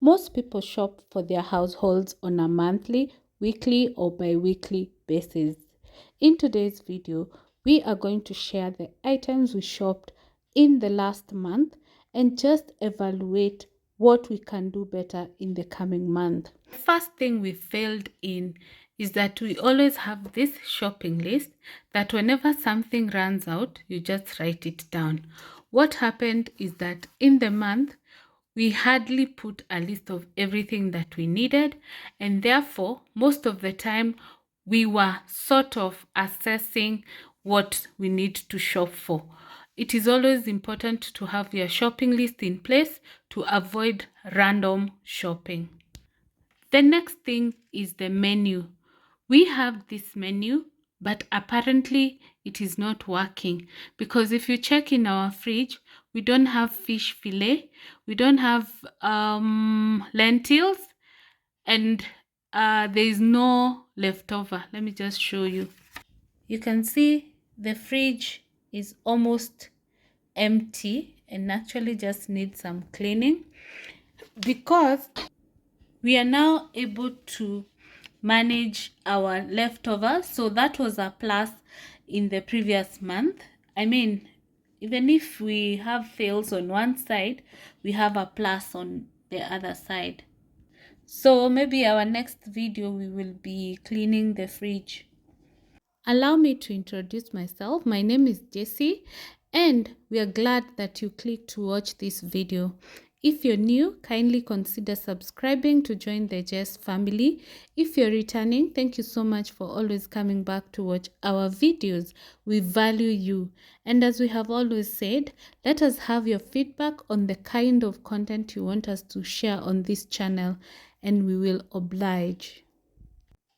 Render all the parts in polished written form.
Most people shop for their households on a monthly, weekly, or bi-weekly basis. In today's video, we are going to share the items we shopped in the last month and just evaluate what we can do better in the coming month. The first thing we failed in is that we always have this shopping list that whenever something runs out, you just write it down. What happened is that in the month, we hardly put a list of everything that we needed, and therefore, most of the time, we were sort of assessing what we need to shop for. It is always important to have your shopping list in place to avoid random shopping. The next thing is the menu. We have this menu, but apparently it is not working because if you check in our fridge, we don't have fish fillet, we don't have lentils, and there is no leftover. Let me just show you. You can see the fridge is almost empty and actually just needs some cleaning because we are now able to manage our leftovers. So that was a plus in the previous month. I mean, even if we have fails on one side, we have a plus on the other side. So maybe our next video we will be cleaning the fridge. Allow me to introduce myself. My name is Jessie and we are glad that you clicked to watch this video. If you're new, kindly consider subscribing to join the Jess family. If you're returning, thank you so much for always coming back to watch our videos. We value you. And as we have always said, let us have your feedback on the kind of content you want us to share on this channel and we will oblige.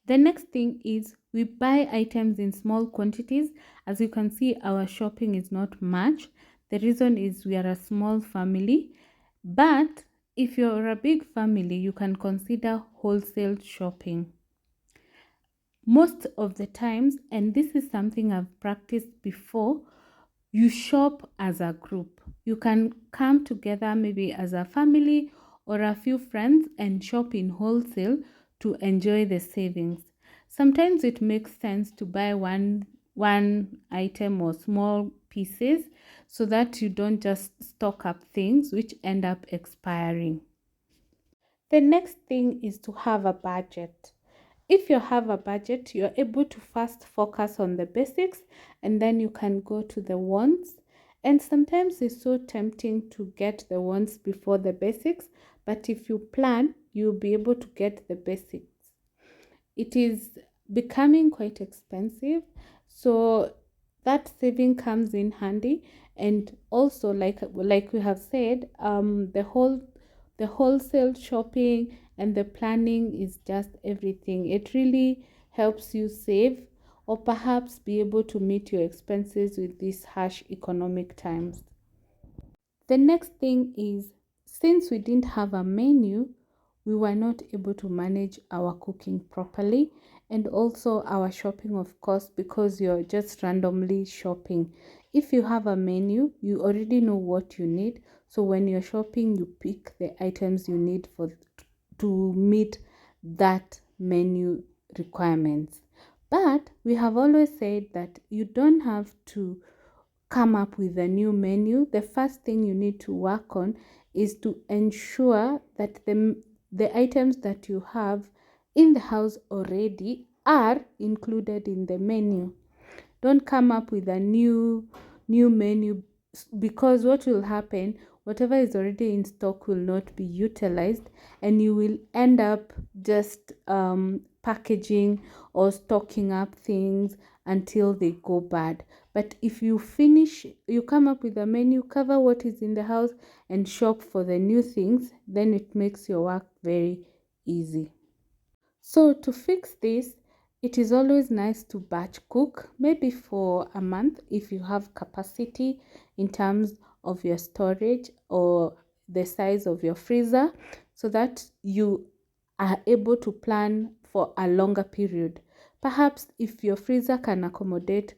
The next thing is we buy items in small quantities. As you can see, our shopping is not much. The reason is we are a small family. But if you're a big family, you can consider wholesale shopping. Most of the times, and this is something I've practiced before, you shop as a group. You can come together maybe as a family or a few friends and shop in wholesale to enjoy the savings. Sometimes it makes sense to buy one item or small pieces so that you don't just stock up things which end up expiring. The next thing is to have a budget. If you have a budget, you're able to first focus on the basics and then you can go to the wants. And sometimes it's so tempting to get the wants before the basics, but if you plan, you'll be able to get the basics. It is becoming quite expensive, so that saving comes in handy. And also, like we have said, the wholesale shopping and the planning is just everything. It really helps you save or perhaps be able to meet your expenses with these harsh economic times. The next thing is, since we didn't have a menu, we were not able to manage our cooking properly and also our shopping, of course, because you're just randomly shopping. If you have a menu, you already know what you need. So when you're shopping, you pick the items you need to meet that menu requirements. But we have always said that you don't have to come up with a new menu. The first thing you need to work on is to ensure that the items that you have in the house already are included in the menu. Don't come up with a new menu, because what will happen, whatever is already in stock will not be utilized and you will end up just packaging or stocking up things until they go bad. But if you come up with a menu, cover what is in the house and shop for the new things, then it makes your work very easy. So to fix this, it is always nice to batch cook, maybe for a month if you have capacity in terms of your storage or the size of your freezer, so that you are able to plan for a longer period. Perhaps if your freezer can accommodate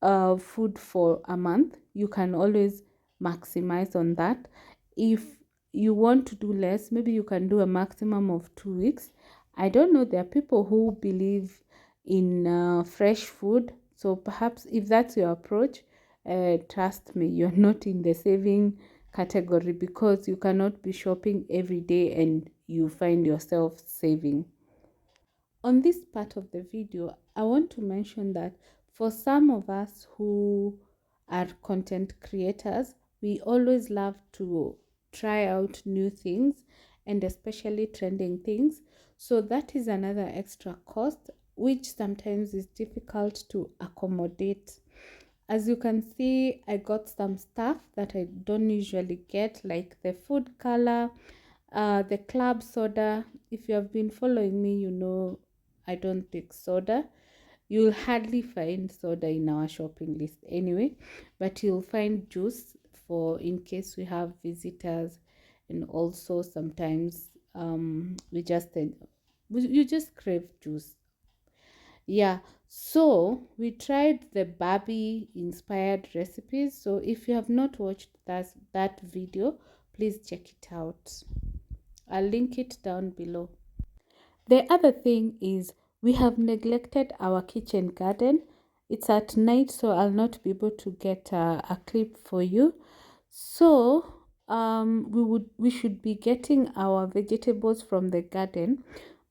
food for a month, you can always maximize on that. If you want to do less, maybe you can do a maximum of 2 weeks. I don't know, there are people who believe in fresh food. So perhaps if that's your approach, trust me, you're not in the saving category, because you cannot be shopping every day and you find yourself saving. On this part of the video, I want to mention that for some of us who are content creators, we always love to try out new things, and especially trending things. So that is another extra cost, which sometimes is difficult to accommodate. As you can see, I got some stuff that I don't usually get, like the food color, the club soda. If you have been following me, you know I don't take soda. You'll hardly find soda in our shopping list anyway, but you'll find juice for in case we have visitors, and also sometimes you just crave juice. Yeah, so we tried the Barbie inspired recipes. So if you have not watched that video, please check it out. I'll link it down below. The other thing is we have neglected our kitchen garden. It's at night, so I'll not be able to get a clip for you. So we should be getting our vegetables from the garden,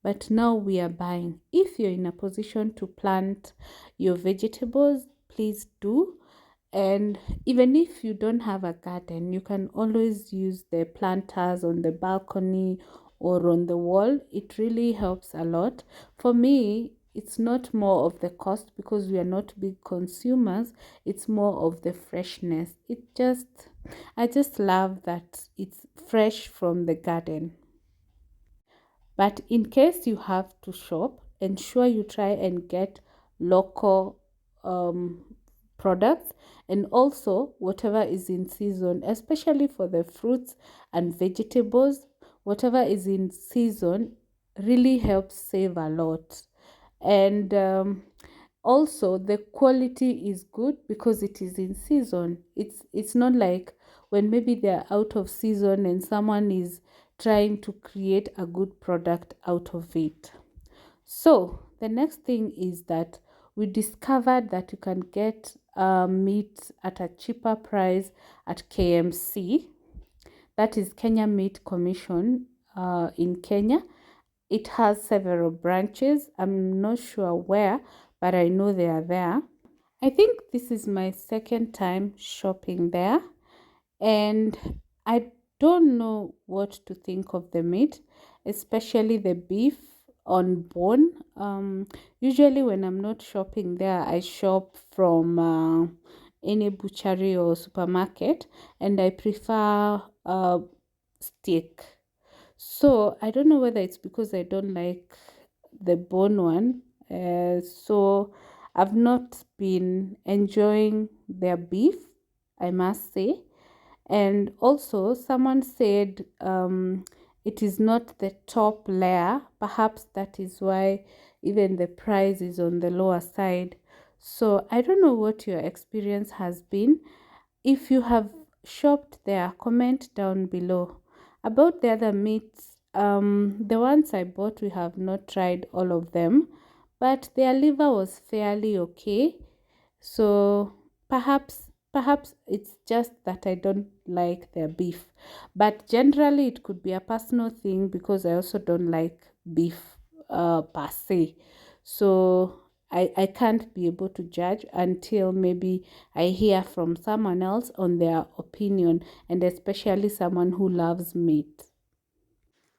but now we are buying. If you're in a position to plant your vegetables, please do. And even if you don't have a garden, you can always use the planters on the balcony or on the wall. It really helps a lot. For me, it's not more of the cost, because we are not big consumers. It's more of the freshness. I just love that it's fresh from the garden. But in case you have to shop, ensure you try and get local products, and also whatever is in season, especially for the fruits and vegetables. Whatever is in season really helps save a lot. And also the quality is good because it is in season. It's not like when maybe they're out of season and someone is trying to create a good product out of it. So the next thing is that we discovered that you can get meat at a cheaper price at KMC. That is Kenya Meat Commission in Kenya. It has several branches. I'm not sure where, but I know they are there. I think this is my second time shopping there, and I don't know what to think of the meat, especially the beef on bone. Usually when I'm not shopping there, I shop from any butchery or supermarket, and I prefer steak. So I don't know whether it's because I don't like the bone one. So I've not been enjoying their beef, I must say. And also someone said it is not the top layer. Perhaps that is why even the price is on the lower side. So I don't know what your experience has been. If you have shopped there, comment down below. About the other meats, the ones I bought, we have not tried all of them, but their liver was fairly okay. So perhaps it's just that I don't like their beef. But generally it could be a personal thing, because I also don't like beef per se. So I can't be able to judge until maybe I hear from someone else on their opinion, and especially someone who loves meat.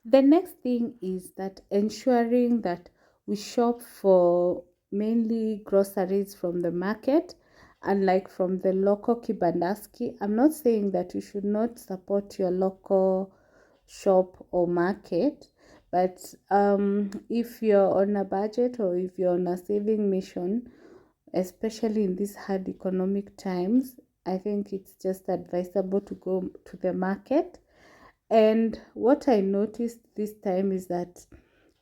The next thing is that ensuring that we shop for mainly groceries from the market, unlike from the local kibandaski. I'm not saying that you should not support your local shop or market, but if you're on a budget or if you're on a saving mission, especially in these hard economic times, I think it's just advisable to go to the market. And what I noticed this time is that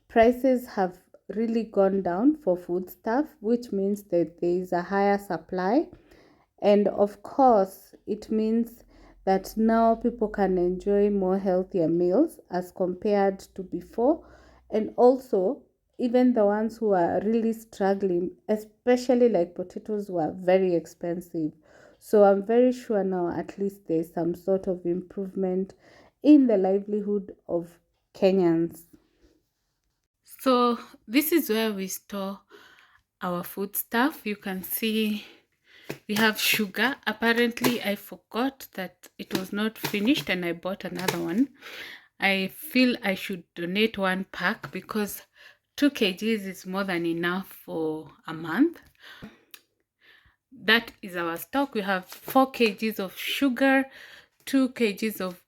prices have really gone down for food stuff, which means that there is a higher supply. And of course, it means that now people can enjoy more healthier meals as compared to before. And also, even the ones who are really struggling, especially like potatoes, were very expensive. So I'm very sure now at least there's some sort of improvement in the livelihood of Kenyans. So this is where we store our food stuff. You can see we have sugar. Apparently I forgot that it was not finished and I bought another one. I feel I should donate one pack because 2 kgs is more than enough for a month. That is our stock. We have 4 kgs of sugar, 2 kgs of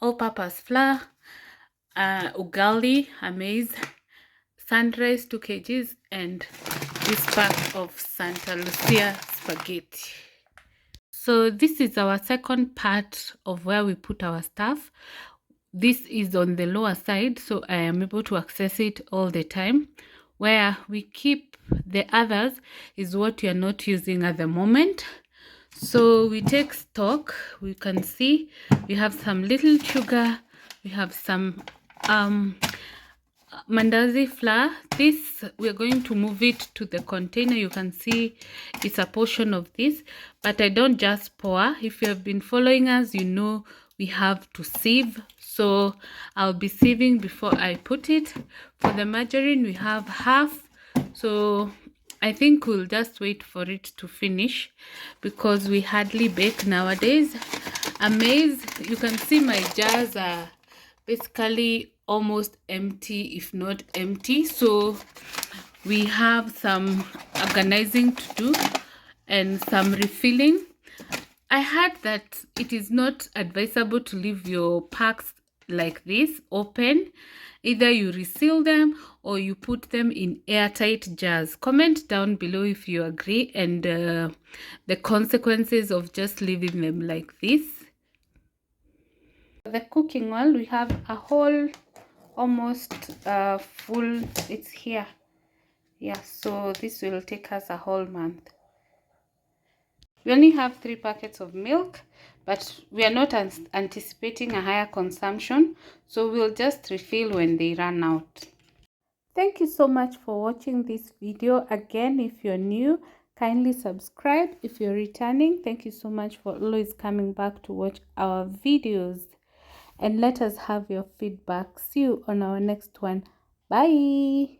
all-purpose flour, ugali, maize, sunrise 2 kgs, and this pack of Santa Lucia spaghetti. So this is our second part of where we put our stuff. This is on the lower side, so I am able to access it all the time. Where we keep the others is what we are not using at the moment. So we take stock. We can see we have some little sugar, we have some mandazi flour. This we're going to move it to the container. You can see it's a portion of this, but I don't just pour. If you have been following us, you know we have to sieve, so I'll be sieving before I put it. For the margarine we have half, so I think we'll just wait for it to finish because we hardly bake nowadays. Maize, you can see my jars are basically almost empty, if not empty, so we have some organizing to do and some refilling. I heard that it is not advisable to leave your packs like this open. Either you reseal them or you put them in airtight jars. Comment down below if you agree and the consequences of just leaving them like this. The cooking oil, we have a whole almost full, it's here. Yeah, so this will take us a whole month. We only have 3 packets of milk, but we are not anticipating a higher consumption, so we'll just refill when they run out. Thank you so much for watching this video. Again, if you're new, kindly subscribe. If you're returning, thank you so much for always coming back to watch our videos. And let us have your feedback. See you on our next one. Bye.